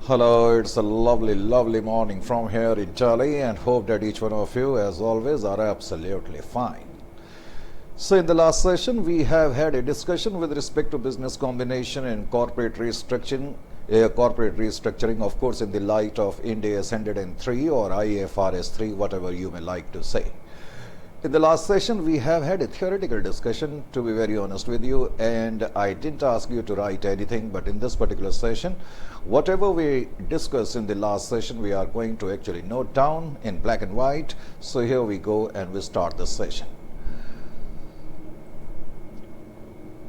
Hello, it's a lovely, lovely morning from here in Italy, and hope that each one of you, as always, are absolutely fine. So, in the last session, we have had a discussion with respect to business combination and corporate restructuring, of course, in the light of Ind AS 103 or IFRS 3, whatever you may like to say. In the last session, we have had a theoretical discussion, to be very honest with you, and I didn't ask you to write anything, but in this particular session, whatever we discussed in the last session, we are going to actually note down in black and white. So here we go and we start the session.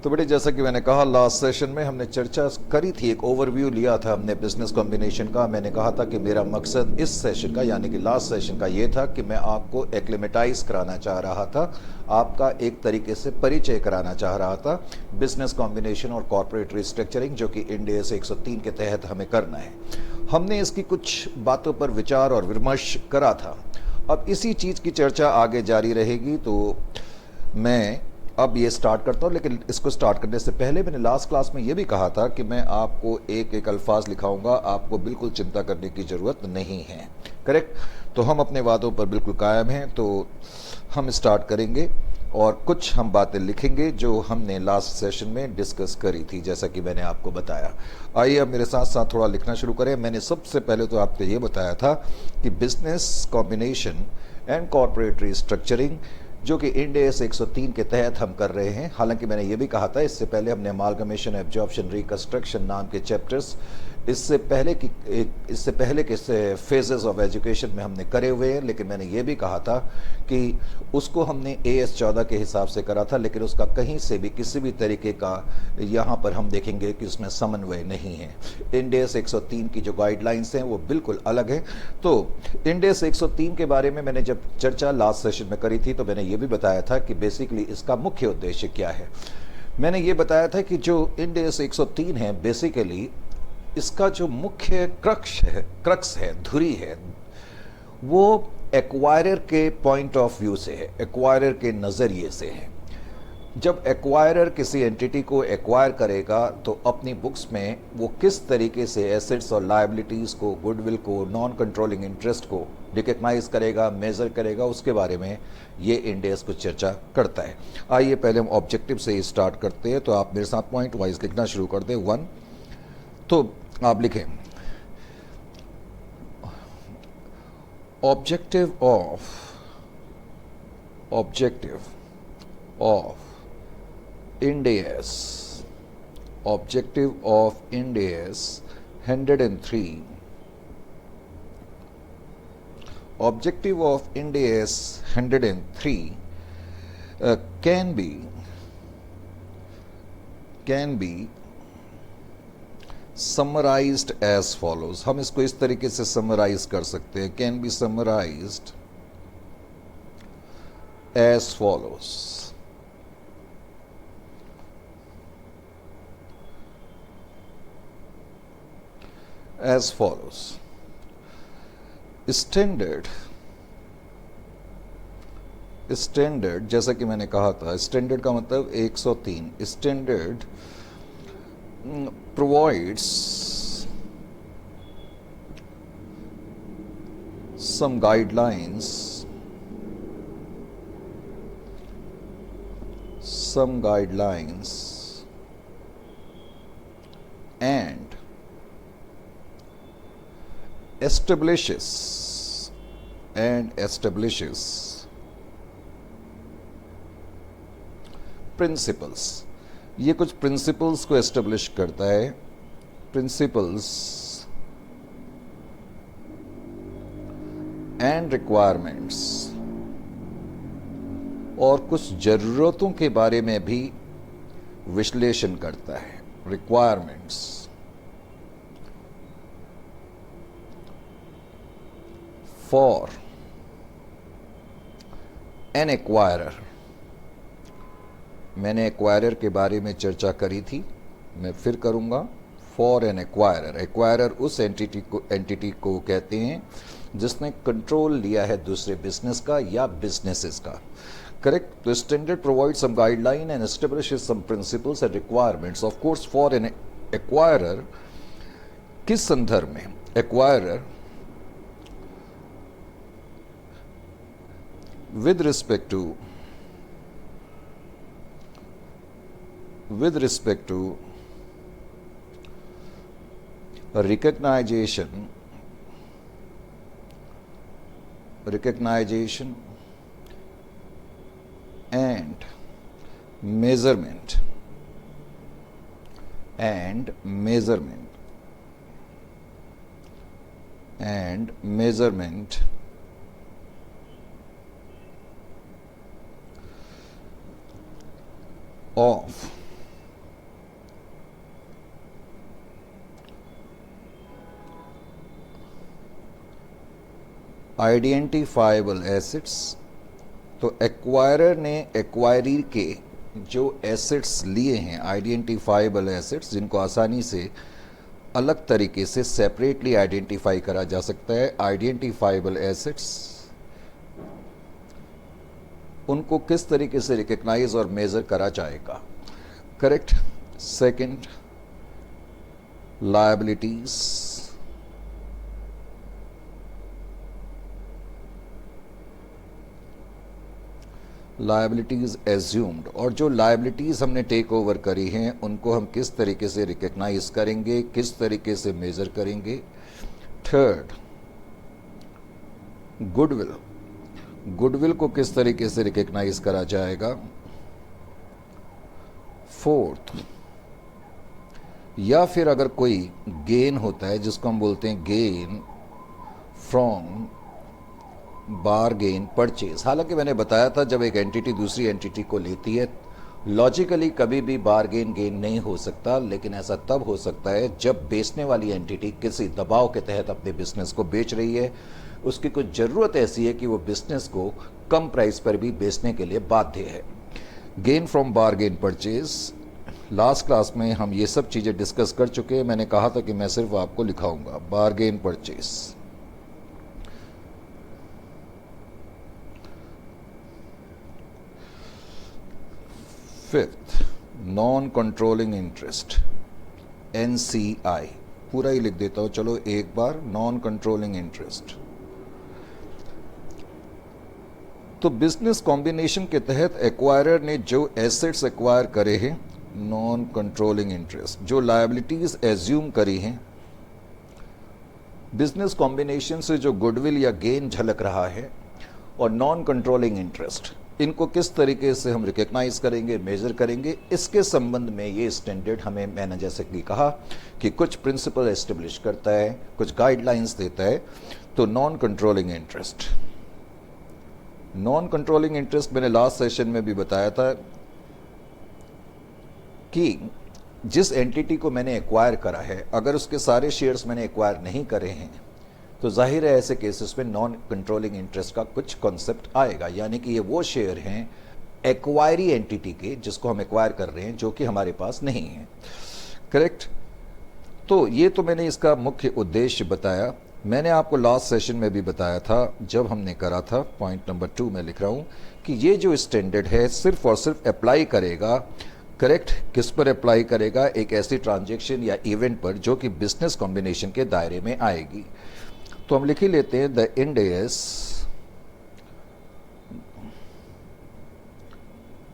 तो बेटे, जैसा कि मैंने कहा, last session में हमने चर्चा करी थी, एक ओवरव्यू लिया था हमने बिजनेस कॉम्बिनेशन का। मैंने कहा था कि मेरा मकसद इस सेशन का, यानी कि लास्ट सेशन का, ये था कि मैं आपको एक्लिमेटाइज कराना चाह रहा था, आपका एक तरीके से परिचय कराना चाह रहा था बिजनेस कॉम्बिनेशन और कॉर्पोरेट रिस्ट्रक्चरिंग, जो कि इंड AS 103 के तहत हमें करना है। हमने इसकी कुछ बातों पर विचार और विमर्श करा था। अब इसी चीज़ की चर्चा आगे जारी रहेगी। तो मैं अब ये स्टार्ट करता हूँ, लेकिन इसको स्टार्ट करने से पहले मैंने लास्ट क्लास में ये भी कहा था कि मैं आपको एक एक अल्फाज लिखाऊंगा, आपको बिल्कुल चिंता करने की ज़रूरत नहीं है। करेक्ट? तो हम अपने वादों पर बिल्कुल कायम हैं। तो हम स्टार्ट करेंगे और कुछ हम बातें लिखेंगे जो हमने लास्ट सेशन में डिस्कस करी थी, जैसा कि मैंने आपको बताया। आइए अब मेरे साथ साथ थोड़ा लिखना शुरू करें। मैंने सबसे पहले तो आपको ये बताया था कि business combination and corporate restructuring, जो कि इंड AS 103 के तहत हम कर रहे हैं। हालांकि मैंने ये भी कहा था, इससे पहले हमने अमालगमेशन, एब्जॉर्प्शन, रिकंस्ट्रक्शन नाम के चैप्टर्स इससे पहले के फेजेस ऑफ एजुकेशन में हमने करे हुए हैं। लेकिन मैंने ये भी कहा था कि उसको हमने AS 14 के हिसाब से करा था, लेकिन उसका कहीं से भी किसी भी तरीके का यहाँ पर हम देखेंगे कि उसमें समन्वय नहीं है। इंड AS 103 की जो गाइडलाइंस हैं वो बिल्कुल अलग हैं। तो इंड AS 103 के बारे में मैंने जब चर्चा लास्ट सेशन में करी थी, तो मैंने ये भी बताया था कि बेसिकली इसका मुख्य उद्देश्य क्या है। मैंने ये बताया था कि जो इंड AS 103 है, बेसिकली इसका जो मुख्य क्रक्स है, धुरी है, वो एक्वायरर के पॉइंट ऑफ व्यू से है, एक्वायरर के नज़रिए से है। जब एक्वायरर किसी एंटिटी को एक्वायर करेगा तो अपनी बुक्स में वो किस तरीके से एसेट्स और लायबिलिटीज़ को, गुडविल को, नॉन कंट्रोलिंग इंटरेस्ट को रिकग्नाइज करेगा, मेजर करेगा, उसके बारे में ये इंड AS कुछ चर्चा करता है। आइए पहले हम ऑब्जेक्टिव से ही स्टार्ट करते हैं। तो आप मेरे साथ पॉइंट वाइज लिखना शुरू कर दें। 1, तो आप लिखें objective of Ind AS, objective of Ind AS 103, objective of Ind AS 103 can be summarized as follows। हम इसको इस तरीके से समराइज कर सकते हैं, can be summarized as follows। as follows। Standard जैसा कि मैंने कहा था, स्टैंडर्ड का मतलब 103। Standard provides some guidelines and establishes principles। ये कुछ प्रिंसिपल्स को एस्टेब्लिश करता है, प्रिंसिपल्स एंड रिक्वायरमेंट्स, और कुछ जरूरतों के बारे में भी विश्लेषण करता है। Requirements for an acquirer. मैंने एक्वायरर के बारे में चर्चा करी थी, मैं फिर करूंगा। फॉर एन एक्वायरर, एक्वायरर उस एंटिटी को कहते हैं जिसने कंट्रोल लिया है दूसरे बिजनेस का या बिजनेसेस का। Correct? The standard provides some guideline and establishes some principles and requirements. Of course, for an acquirer किस संदर्भ में acquirer with respect to recognition and measurement of identifiable assets। तो एक्वायरर ने एक्वायरी के जो एसेट्स लिए हैं, आइडेंटिफाइबल एसेट्स, जिनको आसानी से अलग तरीके से सेपरेटली आइडेंटिफाई करा जा सकता है, आइडेंटिफाइबल एसेट्स, उनको किस तरीके से रिकग्नाइज और मेजर करा जाएगा। Correct. Second, liabilities, liabilities assumed, और जो लायबिलिटीज हमने टेक ओवर करी हैं उनको हम किस तरीके से रिकग्नाइज करेंगे, किस तरीके से मेजर करेंगे। थर्ड, गुडविल, गुडविल को किस तरीके से रिकग्नाइज करा जाएगा। फोर्थ, या फिर अगर कोई गेन होता है जिसको हम बोलते हैं गेन फ्रॉम बारगेन परचेज। हालांकि मैंने बताया था जब एक एंटिटी दूसरी एंटिटी को लेती है, लॉजिकली कभी भी बारगेन गेन नहीं हो सकता, लेकिन ऐसा तब हो सकता है जब बेचने वाली एंटिटी किसी दबाव के तहत अपने बिजनेस को बेच रही है, उसकी कुछ ज़रूरत ऐसी है कि वो बिजनेस को कम प्राइस पर भी बेचने के लिए बाध्य है। Gain from bargain purchase, last class में हम ये सब चीज़ें डिस्कस कर चुके हैं। मैंने कहा था कि मैं सिर्फ आपको लिखाऊंगा bargain purchase. Fifth, non controlling interest, NCI, पूरा ही लिख देता हूं, चलो एक बार, नॉन कंट्रोलिंग इंटरेस्ट। तो बिजनेस कॉम्बिनेशन के तहत एक्वायरर ने जो एसेट्स एक्वायर करे हैं, नॉन कंट्रोलिंग इंटरेस्ट, जो लायबिलिटीज एज्यूम करी हैं, बिजनेस कॉम्बिनेशन से जो गुडविल या गेन झलक रहा है, और नॉन कंट्रोलिंग इंटरेस्ट, इनको किस तरीके से हम रिकग्नाइज करेंगे, मेजर करेंगे, इसके संबंध में ये स्टैंडर्ड हमें, मैंने जैसे कि कहा कि कुछ प्रिंसिपल एस्टेब्लिश करता है, कुछ गाइडलाइंस देता है। तो non controlling interest, non controlling interest मैंने लास्ट सेशन में भी बताया था कि जिस एंटिटी को मैंने एक्वायर करा है, अगर उसके सारे शेयर्स मैंने एक्वायर नहीं करे हैं तो जाहिर है ऐसे केसेस में नॉन कंट्रोलिंग इंटरेस्ट का कुछ कॉन्सेप्ट आएगा, यानी कि ये वो शेयर हैं एक्वायरी एंटिटी के जिसको हम एक्वायर कर रहे हैं, जो कि हमारे पास नहीं है। करेक्ट। तो ये तो मैंने इसका मुख्य उद्देश्य बताया। मैंने आपको लास्ट सेशन में भी बताया था जब हमने करा था, पॉइंट नंबर 2 में लिख रहा हूं कि ये जो स्टैंडर्ड है सिर्फ और सिर्फ अप्लाई करेगा, करेक्ट, किस पर अप्लाई करेगा, एक ऐसी ट्रांजैक्शन या इवेंट पर जो कि बिजनेस कॉम्बिनेशन के दायरे में आएगी। तो हम लिख ही लेते हैं the end S,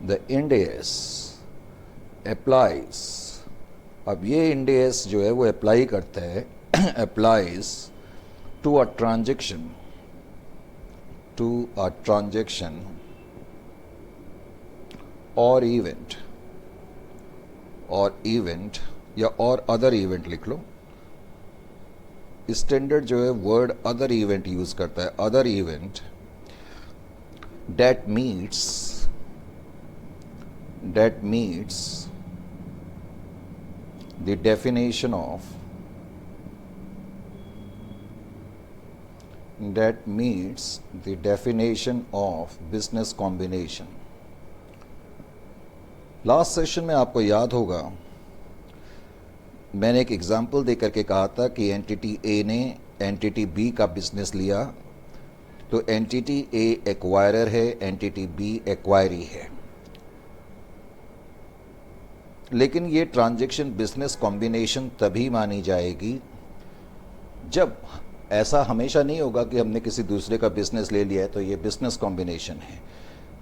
the end S applies. अब ये इंड एस जो है वो अप्लाई करता है, अप्लाइज टू अ ट्रांजैक्शन, और इवेंट या और अदर इवेंट लिख लो। स्टैंडर्ड जो है वर्ड अदर इवेंट यूज करता है, other event that meets the definition of business combination. Last session में आपको याद होगा मैंने एक एग्जाम्पल दे करके कहा था कि एंटिटी ए ने एंटिटी बी का बिजनेस लिया, तो एंटिटी ए एक्वायरर है, एंटिटी बी एक्वायरी है, लेकिन ये ट्रांजैक्शन बिजनेस कॉम्बिनेशन तभी मानी जाएगी जब ऐसा हमेशा नहीं होगा कि हमने किसी दूसरे का बिजनेस ले लिया है तो ये बिजनेस कॉम्बिनेशन है।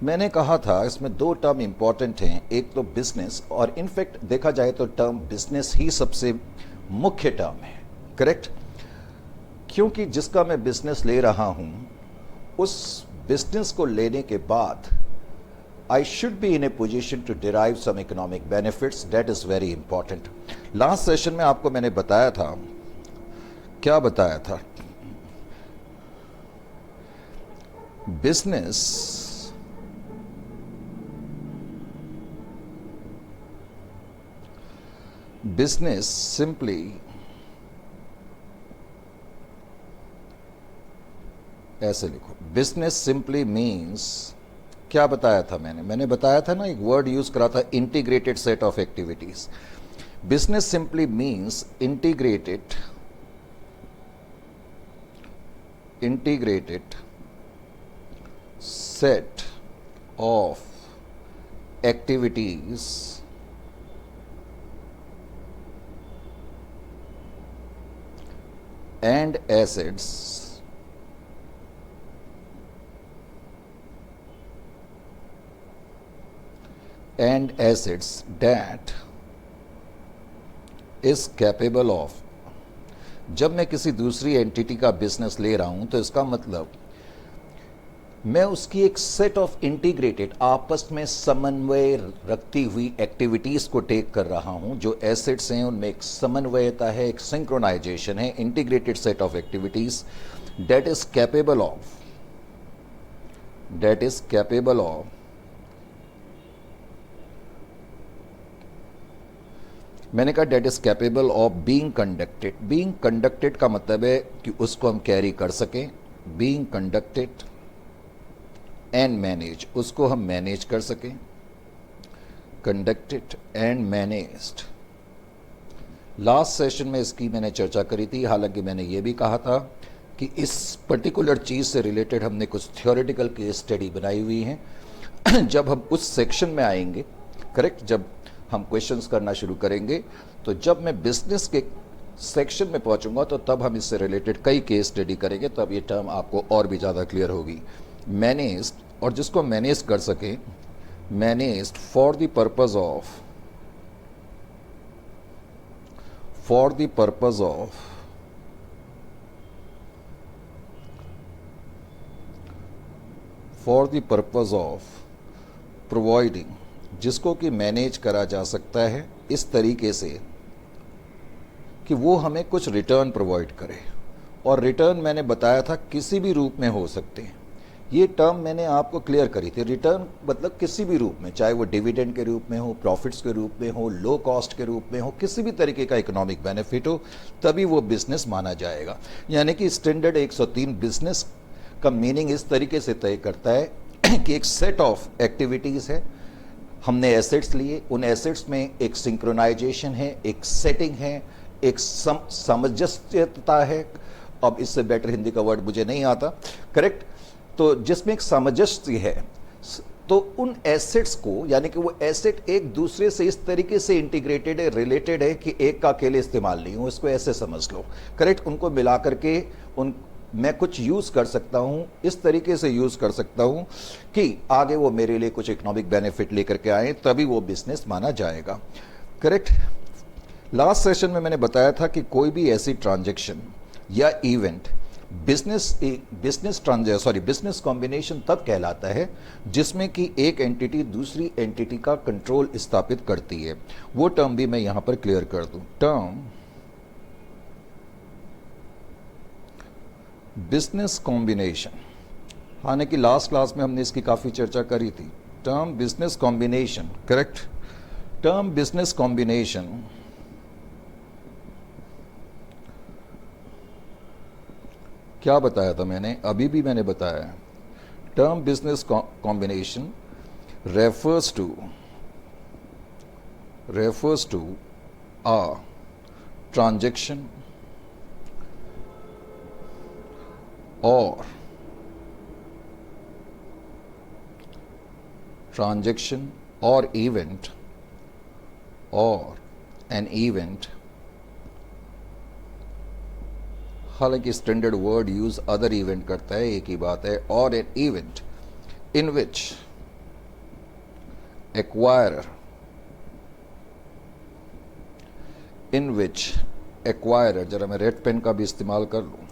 मैंने कहा था इसमें दो टर्म इंपॉर्टेंट हैं, एक तो बिजनेस, और इनफैक्ट देखा जाए तो टर्म बिजनेस ही सबसे मुख्य टर्म है, करेक्ट? क्योंकि जिसका मैं बिजनेस ले रहा हूं उस बिजनेस को लेने के बाद I should be in a position to derive some economic benefits, that is very important. Last session में आपको मैंने बताया था, क्या बताया था? बिजनेस सिंपली ऐसे लिखो, बिजनेस सिंपली मीन्स, क्या बताया था मैंने बताया था ना, एक वर्ड यूज करा था, integrated set of activities. Business simply means integrated set of activities and assets that is capable of। जब मैं किसी दूसरी एंटिटी का बिजनेस ले रहा हूं तो इसका मतलब मैं उसकी एक सेट ऑफ इंटीग्रेटेड, आपस में समन्वय रखती हुई एक्टिविटीज को टेक कर रहा हूं। जो एसेट्स हैं उनमें एक समन्वयता है, एक सिंक्रोनाइजेशन है, integrated set of activities that is capable of मैंने कहा that is capable of being conducted. Being conducted का मतलब है कि उसको हम कैरी कर सकें। बीइंग कंडक्टेड एंड मैनेज, उसको हम मैनेज कर सकें। Conducted and managed. Last session में इसकी मैंने चर्चा करी थी, हालांकि मैंने ये भी कहा था कि इस पर्टिकुलर चीज़ से रिलेटेड हमने कुछ थ्योरेटिकल केस स्टडी बनाई हुई हैं। जब हम उस सेक्शन में आएंगे, करेक्ट, जब हम क्वेश्चंस करना शुरू करेंगे, तो जब मैं बिजनेस के सेक्शन में पहुंचूंगा तो तब हम इससे रिलेटेड कई केस स्टडी करेंगे, तब ये टर्म आपको और भी ज़्यादा क्लियर होगी। मैनेज्ड, और जिसको मैनेज कर सके, managed for the purpose of providing, जिसको कि मैनेज करा जा सकता है इस तरीके से कि वो हमें कुछ रिटर्न प्रोवाइड करे। और रिटर्न मैंने बताया था किसी भी रूप में हो सकते हैं। ये टर्म मैंने आपको क्लियर करी थी। रिटर्न मतलब किसी भी रूप में, चाहे वो डिविडेंड के रूप में हो, प्रॉफिट्स के रूप में हो, लो कॉस्ट के रूप में हो, किसी भी तरीके का इकोनॉमिक बेनिफिट हो, तभी वो बिजनेस माना जाएगा। यानी कि स्टैंडर्ड 103 बिजनेस का मीनिंग इस तरीके से तय करता है कि एक सेट ऑफ एक्टिविटीज़ है, हमने एसेट्स लिए, उन एसेट्स में एक सिंक्रोनाइजेशन है, एक सेटिंग है, एक सामंजस्यता है। अब इससे बेटर हिंदी का वर्ड मुझे नहीं आता, करेक्ट? तो जिसमें एक सामंजस्य है, तो उन एसेट्स को, यानी कि वो एसेट एक दूसरे से इस तरीके से इंटीग्रेटेड है, रिलेटेड है कि एक का अकेले इस्तेमाल नहीं हो, इसको ऐसे समझ लो, करेक्ट? उनको मिला करके मैं कुछ यूज़ कर सकता हूँ, इस तरीके से यूज़ कर सकता हूँ कि आगे वो मेरे लिए कुछ इकोनॉमिक बेनिफिट लेकर के आए, तभी वो बिजनेस माना जाएगा, करेक्ट? लास्ट सेशन में मैंने बताया था कि कोई भी ऐसी ट्रांजैक्शन या इवेंट बिजनेस कॉम्बिनेशन तब कहलाता है जिसमें कि एक एंटिटी दूसरी एंटिटी का कंट्रोल स्थापित करती है। वो टर्म भी मैं यहां पर क्लियर कर दूं। टर्म बिजनेस कॉम्बिनेशन, हालांकि लास्ट क्लास में हमने इसकी काफ़ी चर्चा करी थी। Term business combination, correct? Term business combination क्या बताया था मैंने? अभी भी मैंने बताया। Term business combination refers to a transaction or event or an event हालांकि standard word use other event करता है, एक ही बात है। और an event in which acquirer जरा मैं रेड पेन का भी इस्तेमाल कर लूं,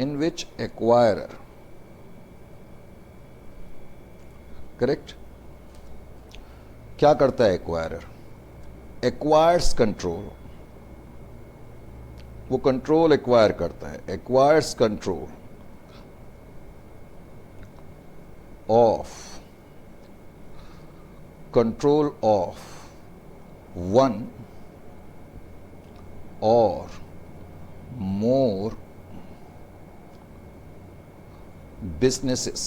इन विच एक्वायरर, करेक्ट, क्या करता है एक्वायरर? एक्वायर्स कंट्रोल, वो कंट्रोल एक्वायर करता है, acquires control of one or more businesses।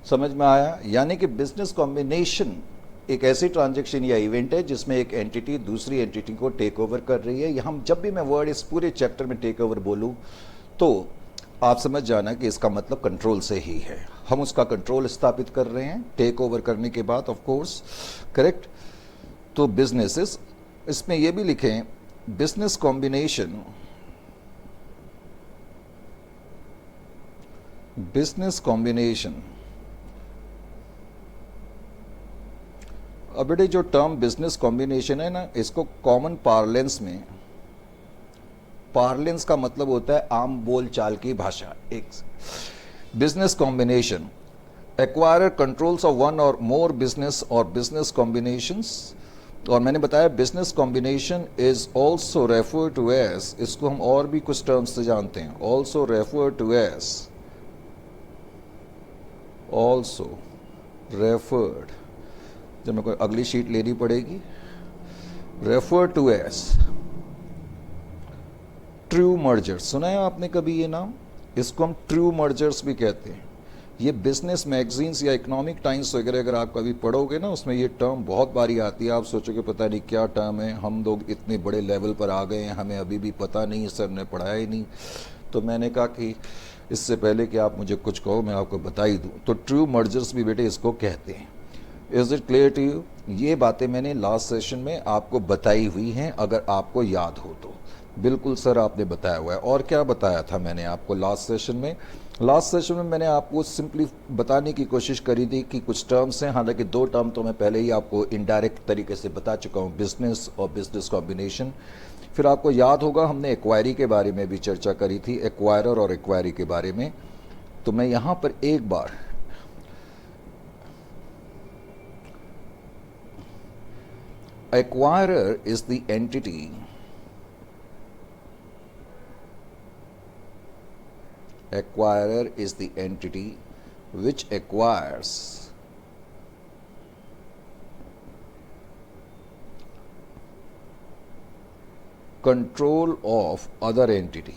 समझ में आया? यानी कि बिजनेस कॉम्बिनेशन एक ऐसी ट्रांजैक्शन या इवेंट है जिसमें एक एंटिटी दूसरी एंटिटी को टेक ओवर कर रही है। हम जब भी मैं वर्ड इस पूरे चैप्टर में टेक ओवर बोलूं तो आप समझ जाना कि इसका मतलब कंट्रोल से ही है। हम उसका कंट्रोल स्थापित कर रहे हैं टेक ओवर करने के बाद, ऑफ कोर्स, करेक्ट। तो बिजनेसेस, इसमें यह भी लिखें बिजनेस कॉम्बिनेशन, अब बेटे जो टर्म बिजनेस कॉम्बिनेशन है ना, इसको कॉमन पार्लेंस में, पार्लेंस का मतलब होता है आम बोल चाल की भाषा। एक business combination, acquirer controls of one और मोर बिजनेस और बिजनेस कॉम्बिनेशंस। और मैंने बताया business combination is also refer to as, इसको हम और भी कुछ टर्म्स से जानते हैं, also refer to as, also referred, जब मेरे को अगली शीट लेनी पड़ेगी, refer to as true mergers. सुना है आपने कभी ये नाम? इसको हम ट्रू मर्जर्स भी कहते हैं। ये बिजनेस मैगजीन्स या इकोनॉमिक टाइम्स वगैरह अगर आप कभी पढ़ोगे ना, उसमें ये टर्म बहुत बारी आती है। आप सोचोगे पता नहीं क्या टर्म है, हम लोग इतने बड़े लेवल पर आ गए हैं, हमें अभी भी पता नहीं, सर ने पढ़ाया ही नहीं। तो मैंने कहा कि इससे पहले कि आप मुझे कुछ कहो मैं आपको बता ही दूँ। तो ट्रू मर्जर्स भी बेटे इसको कहते हैं। Is it clear to you? ये बातें मैंने लास्ट सेशन में आपको बताई हुई हैं, अगर आपको याद हो तो। बिल्कुल सर, आपने बताया हुआ है। और क्या बताया था मैंने आपको लास्ट सेशन में? लास्ट सेशन में मैंने आपको सिंपली बताने की कोशिश करी थी कि कुछ टर्म्स हैं, हालांकि दो टर्म तो मैं पहले ही आपको इनडायरेक्ट तरीके से बता चुका हूँ, बिजनेस और बिजनेस कॉम्बिनेशन। फिर आपको याद होगा हमने एक्वायरी के बारे में भी चर्चा करी थी, एक्वायरर और एक्वायरी के बारे में। तो मैं यहाँ पर एक बार acquirer is the entity which acquires control of other entity,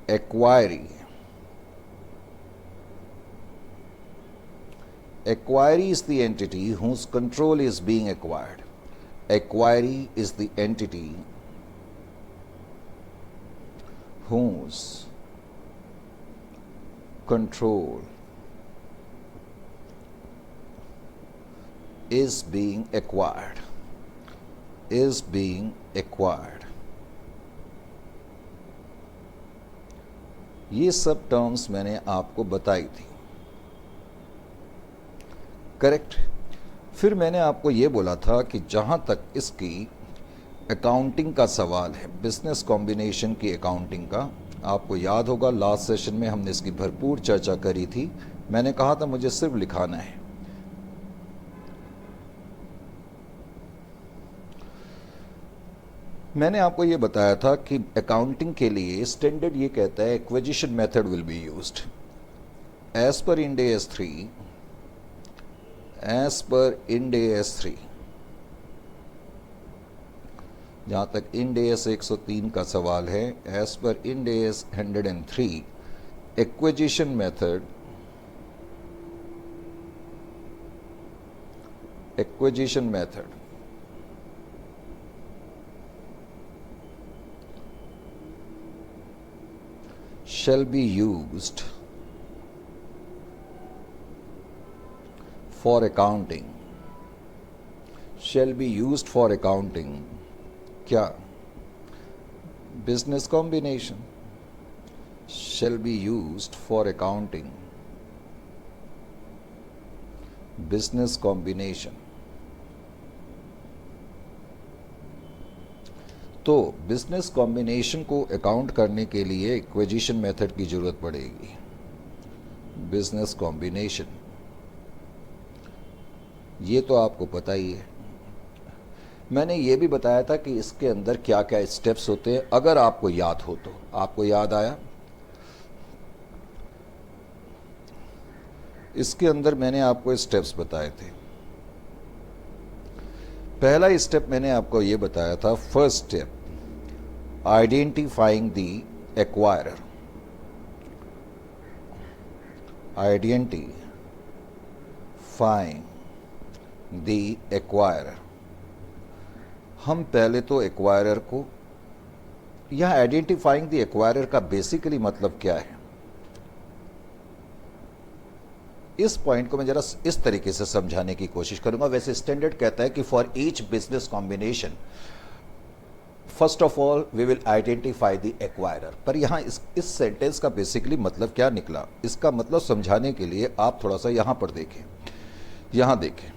Acquiry is the entity whose control is being acquired. Acquiry is the entity whose control is being acquired. ये सब टर्म्स मैंने आपको बताई थी, करेक्ट। फिर मैंने आपको ये बोला था कि जहाँ तक इसकी अकाउंटिंग का सवाल है, बिजनेस कॉम्बिनेशन की अकाउंटिंग का, आपको याद होगा लास्ट सेशन में हमने इसकी भरपूर चर्चा करी थी। मैंने कहा था मुझे सिर्फ लिखाना है। मैंने आपको ये बताया था कि अकाउंटिंग के लिए स्टैंडर्ड ये कहता है acquisition method will be used as per Ind AS 3, जहाँ तक इंड AS 103 का सवाल है, as per Ind AS 103 acquisition method shall be used for accounting क्या? business combination shall be used for accounting business combination। तो business combination को account करने के लिए एक्विजिशन मेथड की जरूरत पड़ेगी। बिजनेस कॉम्बिनेशन ये तो आपको पता ही है। मैंने ये भी बताया था कि इसके अंदर क्या क्या स्टेप्स होते हैं, अगर आपको याद हो तो। आपको याद आया? इसके अंदर मैंने आपको स्टेप्स बताए थे। पहला स्टेप मैंने आपको ये बताया था, first step identifying the acquirer. Identifying the acquirer. हम पहले तो एक्वायरर को, यहां आइडेंटिफाइंग द एक्वायरर का बेसिकली मतलब क्या है, इस पॉइंट को मैं जरा इस तरीके से समझाने की कोशिश करूंगा। वैसे स्टैंडर्ड कहता है कि for each business combination first of all we will identify the acquirer. पर यहां इस सेंटेंस का बेसिकली मतलब क्या निकला, इसका मतलब समझाने के लिए आप थोड़ा सा यहां पर देखें। यहां देखें,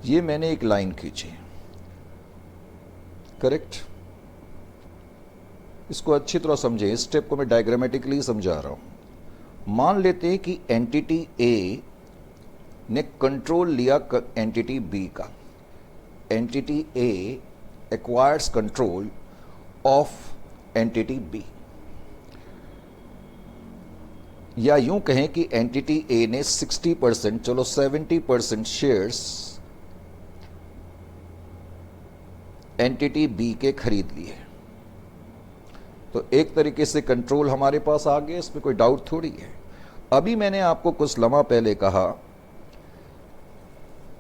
ये मैंने एक लाइन खींची, करेक्ट? इसको अच्छी तरह समझें। इस स्टेप को मैं डायग्रामेटिकली समझा रहा हूं। मान लेते हैं कि एंटिटी ए ने कंट्रोल लिया एंटिटी बी का। Entity A acquires control of entity B, या यूं कहें कि एंटिटी ए ने 60%, चलो 70% शेयर्स एंटिटी बी के खरीद लिए। तो एक तरीके से कंट्रोल हमारे पास आ गया, इसमें कोई डाउट थोड़ी है। अभी मैंने आपको कुछ लम्हा पहले कहा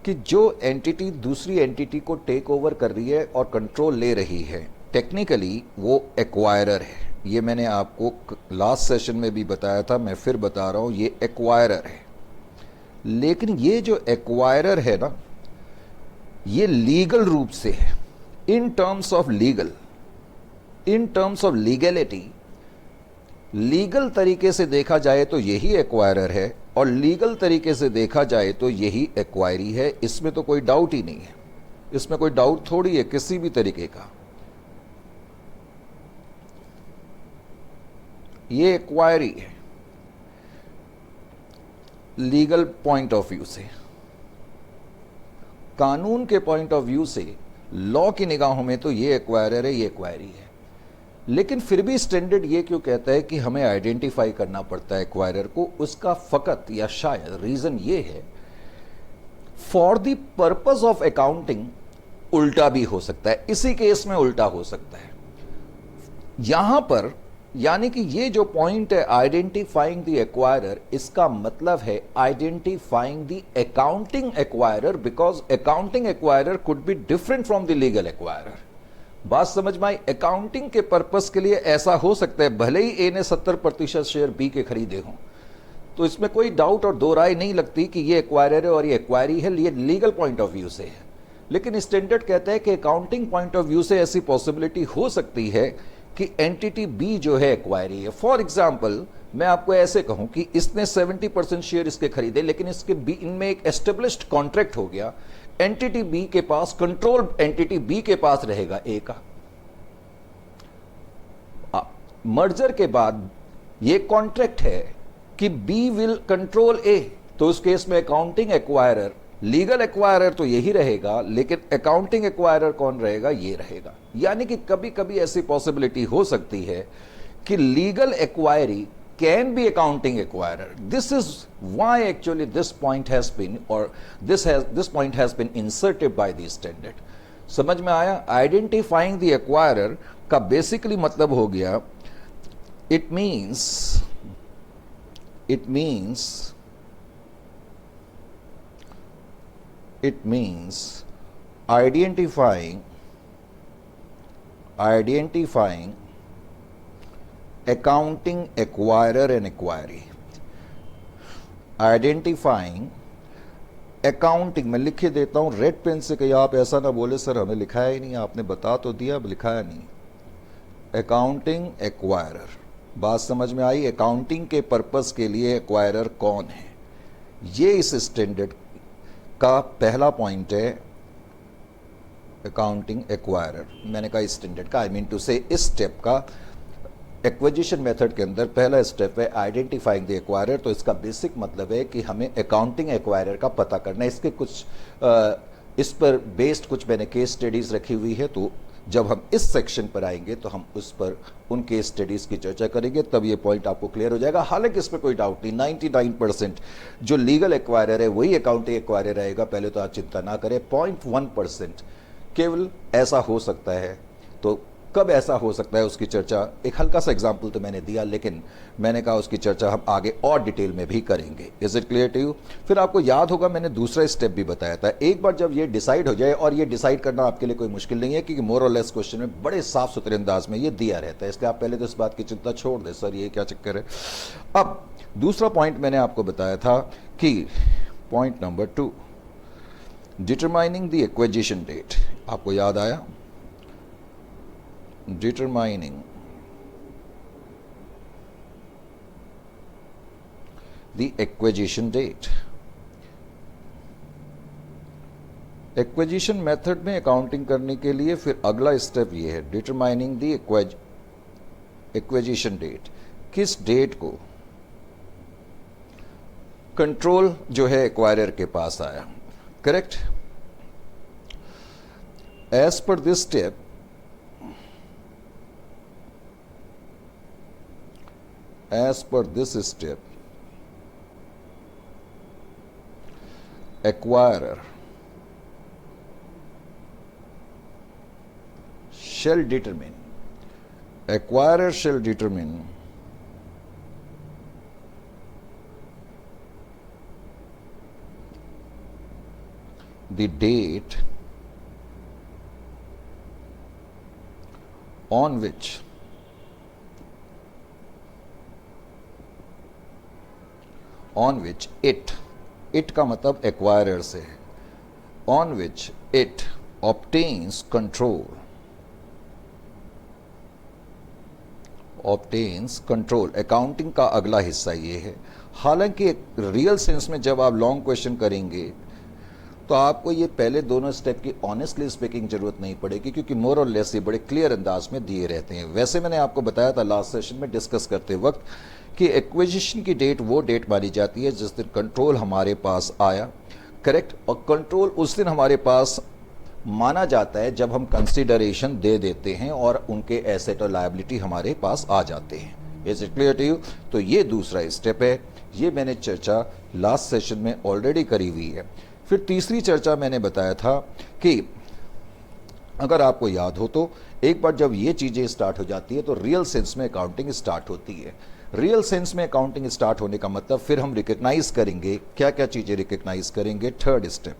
कि जो एंटिटी दूसरी एंटिटी को टेक ओवर कर रही है और कंट्रोल ले रही है, टेक्निकली वो एक्वायरर है। ये मैंने आपको लास्ट सेशन में भी बताया था, मैं फिर बता रहा हूं, ये एक्वायरर है। लेकिन ये जो एक्वायरर है ना, ये लीगल रूप से है, in terms of legality, legal तरीके से देखा जाए तो यही एक्वायरर है, और लीगल तरीके से देखा जाए तो यही एक्वायरी है। इसमें तो कोई डाउट ही नहीं है, इसमें कोई डाउट थोड़ी है किसी भी तरीके का। ये एक्वायरी है लीगल पॉइंट ऑफ व्यू से, कानून के पॉइंट ऑफ व्यू से, लॉ की निगाहों में तो ये एक्वायरर है, ये एक्वायरी है। लेकिन फिर भी स्टैंडर्ड ये क्यों कहता है कि हमें आइडेंटिफाई करना पड़ता है एक्वायरर को? उसका फकत या शायद रीजन ये है, for the purpose of accounting उल्टा भी हो सकता है। इसी केस में उल्टा हो सकता है। यहां पर यानी कि ये जो पॉइंट है आइडेंटिफाइंग द एक्वायरर, इसका मतलब है identifying the accounting acquirer, because accounting acquirer could be different from the legal acquirer. बात समझ में आई? अकाउंटिंग के पर्पस के लिए ऐसा हो सकता है, भले ही ए ने 70% शेयर बी के खरीदे हों, तो इसमें कोई डाउट और दो राय नहीं लगती कि ये एक्वायरर है और ये एक्वायरी है, ये लीगल पॉइंट ऑफ व्यू से है। लेकिन स्टैंडर्ड कहता है कि अकाउंटिंग पॉइंट ऑफ व्यू से ऐसी पॉसिबिलिटी हो सकती है कि एंटिटी बी जो है एक्वायरी है। फॉर एग्जाम्पल मैं आपको ऐसे कहूं कि इसने 70% शेयर इसके खरीदे, लेकिन इसके बी इनमें एक एस्टेब्लिश्ड कॉन्ट्रैक्ट हो गया, एंटिटी बी के पास कंट्रोल एंटिटी बी के पास रहेगा ए का। मर्जर के बाद ये कॉन्ट्रैक्ट है कि बी विल कंट्रोल ए, तो उस केस में अकाउंटिंग एक्वायरर, लीगल एक्वायरर तो यही रहेगा, लेकिन अकाउंटिंग एक्वायरर कौन रहेगा? ये रहेगा। यानी कि कभी कभी ऐसी पॉसिबिलिटी हो सकती है कि legal acquiree can be accounting acquirer. This is why actually this point has been, or this point has been inserted by the standard. समझ में आया? Identifying the acquirer का basically मतलब हो गया, it means it means identifying accounting acquirer and acquiree. Identifying accounting, मैं लिख के देता हूं रेड पेन से, कहीं आप ऐसा ना बोले सर हमें लिखाया ही नहीं, आपने बता तो दिया अब लिखाया नहीं। अकाउंटिंग एक्वायरर, बात समझ में आई? अकाउंटिंग के पर्पस के लिए एक्वायरर कौन है, ये इस स्टैंडर्ड का पहला पॉइंट है। अकाउंटिंग एक्वायरर, मैंने कहा स्टैंडर्ड का, आई मीन टू से इस स्टेप का एक्विजिशन मेथड के अंदर पहला स्टेप है आइडेंटिफाइंग द एक्वायरर। तो इसका बेसिक मतलब है कि हमें अकाउंटिंग एक्वायरर का पता करना है। इसके कुछ इस पर बेस्ड कुछ मैंने केस स्टडीज रखी हुई है, तो जब हम इस सेक्शन पर आएंगे तो हम उस पर उन केस स्टडीज की चर्चा करेंगे, तब ये पॉइंट आपको क्लियर हो जाएगा। हालांकि इस पर कोई डाउट नहीं, 99% जो लीगल एक्वायरर है वही अकाउंटिंग एक्वायरर रहेगा, पहले तो आप चिंता ना करें। 0.1% केवल ऐसा हो सकता है। तो कब ऐसा हो सकता है उसकी चर्चा, एक हल्का सा एग्जाम्पल तो मैंने दिया, लेकिन मैंने कहा उसकी चर्चा हम आगे और डिटेल में भी करेंगे। Is it clear to you? फिर आपको याद होगा मैंने दूसरा स्टेप भी बताया था। एक बार जब ये डिसाइड हो जाए, और ये डिसाइड करना आपके लिए कोई मुश्किल नहीं है क्योंकि मोर और लेस क्वेश्चन में बड़े साफ सुथरे अंदाज में ये दिया रहता है, इसलिए आप पहले तो इस बात की चिंता छोड़ दें सर ये क्या चक्कर है। अब दूसरा पॉइंट मैंने आपको बताया था कि point number 2, determining the acquisition date. आपको याद आया? determining the acquisition date। Acquisition method में अकाउंटिंग करने के लिए फिर अगला स्टेप ये है डिटरमाइनिंग द एक्विजिशन डेट। किस डेट को कंट्रोल जो है एक्वायरर के पास आया, correct? As per this step, as per this step, acquirer shall determine the date on which it का मतलब एक्वायरर से है, on which it obtains control accounting का अगला हिस्सा ये है। हालांकि रियल सेंस में जब आप लॉन्ग क्वेश्चन करेंगे तो आपको ये पहले दोनों स्टेप की ऑनेस्टली स्पीकिंग जरूरत नहीं पड़ेगी, क्योंकि मोर और लेस ये बड़े क्लियर अंदाज में दिए रहते हैं। वैसे मैंने आपको बताया था लास्ट सेशन में डिस्कस करते वक्त कि एक्विजिशन की डेट वो डेट मानी जाती है जिस दिन कंट्रोल हमारे पास आया, करेक्ट? और कंट्रोल उस दिन हमारे पास माना जाता है जब हम कंसीडरेशन दे देते हैं और उनके एसेट और लायबिलिटी हमारे पास आ जाते हैं। Is it clear to you? तो ये दूसरा स्टेप है, ये मैंने चर्चा लास्ट सेशन में ऑलरेडी करी हुई है। फिर तीसरी चर्चा मैंने बताया था कि अगर आपको याद हो तो एक बार जब ये चीजें स्टार्ट हो जाती है तो रियल सेंस में अकाउंटिंग स्टार्ट होती है। रियल सेंस में अकाउंटिंग स्टार्ट होने का मतलब फिर हम रिकग्नाइज करेंगे, क्या क्या चीजें रिकग्नाइज करेंगे। Third step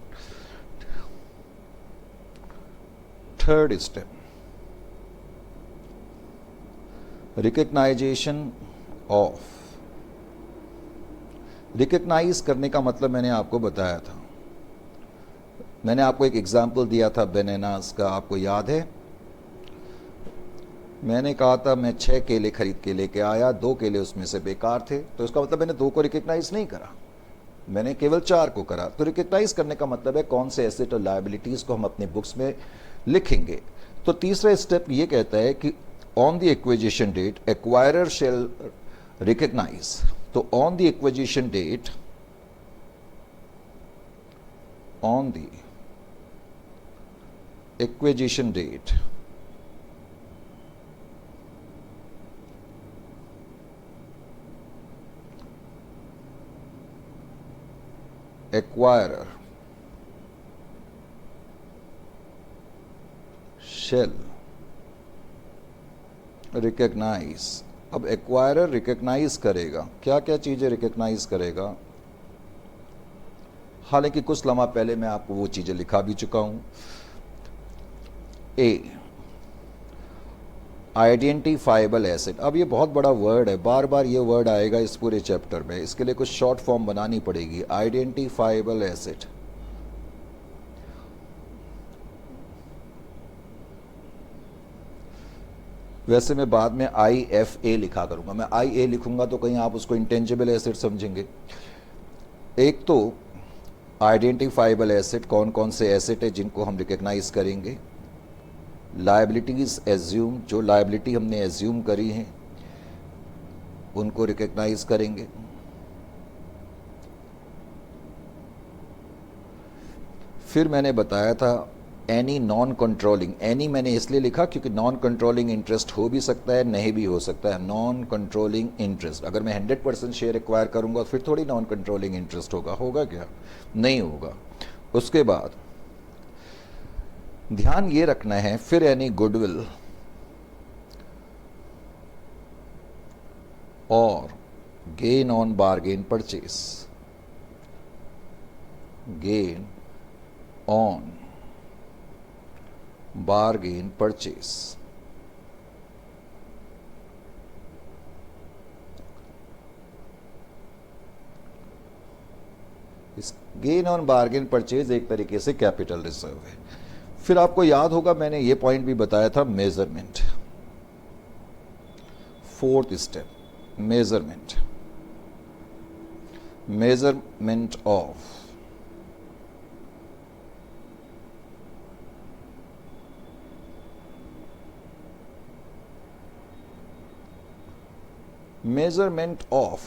recognition of. Recognize करने का मतलब मैंने आपको बताया था, मैंने आपको एक एग्जाम्पल दिया था बनानास का, आपको याद है? मैंने कहा था मैं 6 केले खरीद के लेके आया, 2 केले उसमें से बेकार थे, तो इसका मतलब मैंने 2 को रिकग्नाइज नहीं करा, मैंने केवल 4 को करा। तो रिकग्नाइज करने का मतलब है कौन से एसेट और लायबिलिटीज को हम अपने बुक्स में लिखेंगे। तो तीसरा स्टेप ये कहता है कि on the acquisition date acquirer shall recognize. तो on the acquisition date, on the acquisition date acquirer shall recognize अब एक्वायरर रिकग्नाइज करेगा, क्या क्या चीज़ें रिकग्नाइज करेगा। हालांकि कुछ लम्हा पहले मैं आपको वो चीज़ें लिखा भी चुका हूं। ए, आइडेंटिफाइबल एसेट। अब ये बहुत बड़ा वर्ड है, बार बार ये वर्ड आएगा इस पूरे चैप्टर में, इसके लिए कुछ शॉर्ट फॉर्म बनानी पड़ेगी। आइडेंटिफाइबल एसेट, वैसे मैं बाद में IFA लिखा करूंगा, मैं IA लिखूंगा तो कहीं आप उसको इंटेंजिबल एसेट समझेंगे। एक तो आइडेंटिफाइबल एसेट, कौन कौन से एसेट है जिनको हम रिकग्नाइज करेंगे। लायबिलिटीज एज्यूम, जो लायबिलिटी हमने एज्यूम करी हैं उनको रिकग्नाइज करेंगे। फिर मैंने बताया था एनी नॉन कंट्रोलिंग, एनी मैंने इसलिए लिखा क्योंकि नॉन कंट्रोलिंग इंटरेस्ट हो भी सकता है, नहीं भी हो सकता है। नॉन कंट्रोलिंग इंटरेस्ट, अगर मैं 100% शेयर एक्वायर करूंगा फिर थोड़ी नॉन कंट्रोलिंग इंटरेस्ट होगा, होगा क्या, नहीं होगा। उसके बाद ध्यान ये रखना है, फिर एनी गुडविल और gain on bargain purchase, gain on bargain purchase. इस गेन ऑन बारगेन परचेज एक तरीके से कैपिटल रिजर्व है। फिर आपको याद होगा मैंने ये पॉइंट भी बताया था, measurement, fourth step, measurement, measurement of measurement of,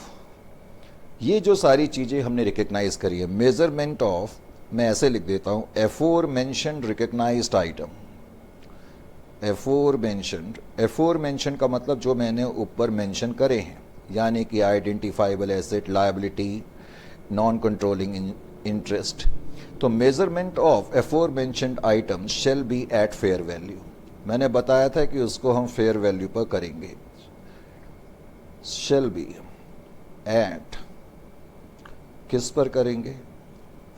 ये जो सारी चीज़ें हमने रिकग्नाइज करी है, मेजरमेंट ऑफ मैं ऐसे लिख देता हूं, एफोर मेंशन्ड रिकग्नाइज्ड आइटम। एफोर मेंशन का मतलब जो मैंने ऊपर मेंशन करे हैं, यानी कि identifiable asset, liability, non controlling interest. तो measurement of aforementioned item shall be at fair value, मैंने बताया था कि उसको हम फेयर वैल्यू पर करेंगे। शेल बी एट, किस पर करेंगे,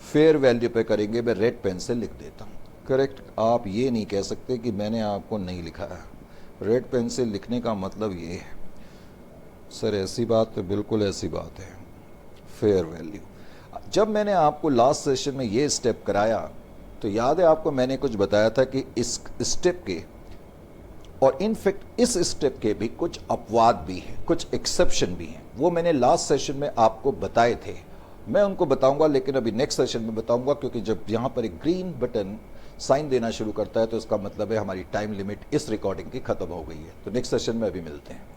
फेयर वैल्यू पे करेंगे। मैं रेड पेन से लिख देता हूँ, करेक्ट। आप ये नहीं कह सकते कि मैंने आपको नहीं लिखा है। रेड पेन से लिखने का मतलब ये है, सर ऐसी बात तो बिल्कुल ऐसी बात है, फेयर वैल्यू। जब मैंने आपको लास्ट सेशन में ये स्टेप कराया तो याद है आपको मैंने कुछ बताया था कि इस स्टेप के और इनफैक्ट इस स्टेप के भी कुछ अपवाद भी हैं, कुछ एक्सेप्शन भी हैं। वो मैंने लास्ट सेशन में आपको बताए थे, मैं उनको बताऊंगा लेकिन अभी नेक्स्ट सेशन में बताऊंगा, क्योंकि जब यहाँ पर एक ग्रीन बटन साइन देना शुरू करता है तो इसका मतलब है हमारी टाइम लिमिट इस रिकॉर्डिंग की खत्म हो गई है। तो नेक्स्ट सेशन में अभी मिलते हैं।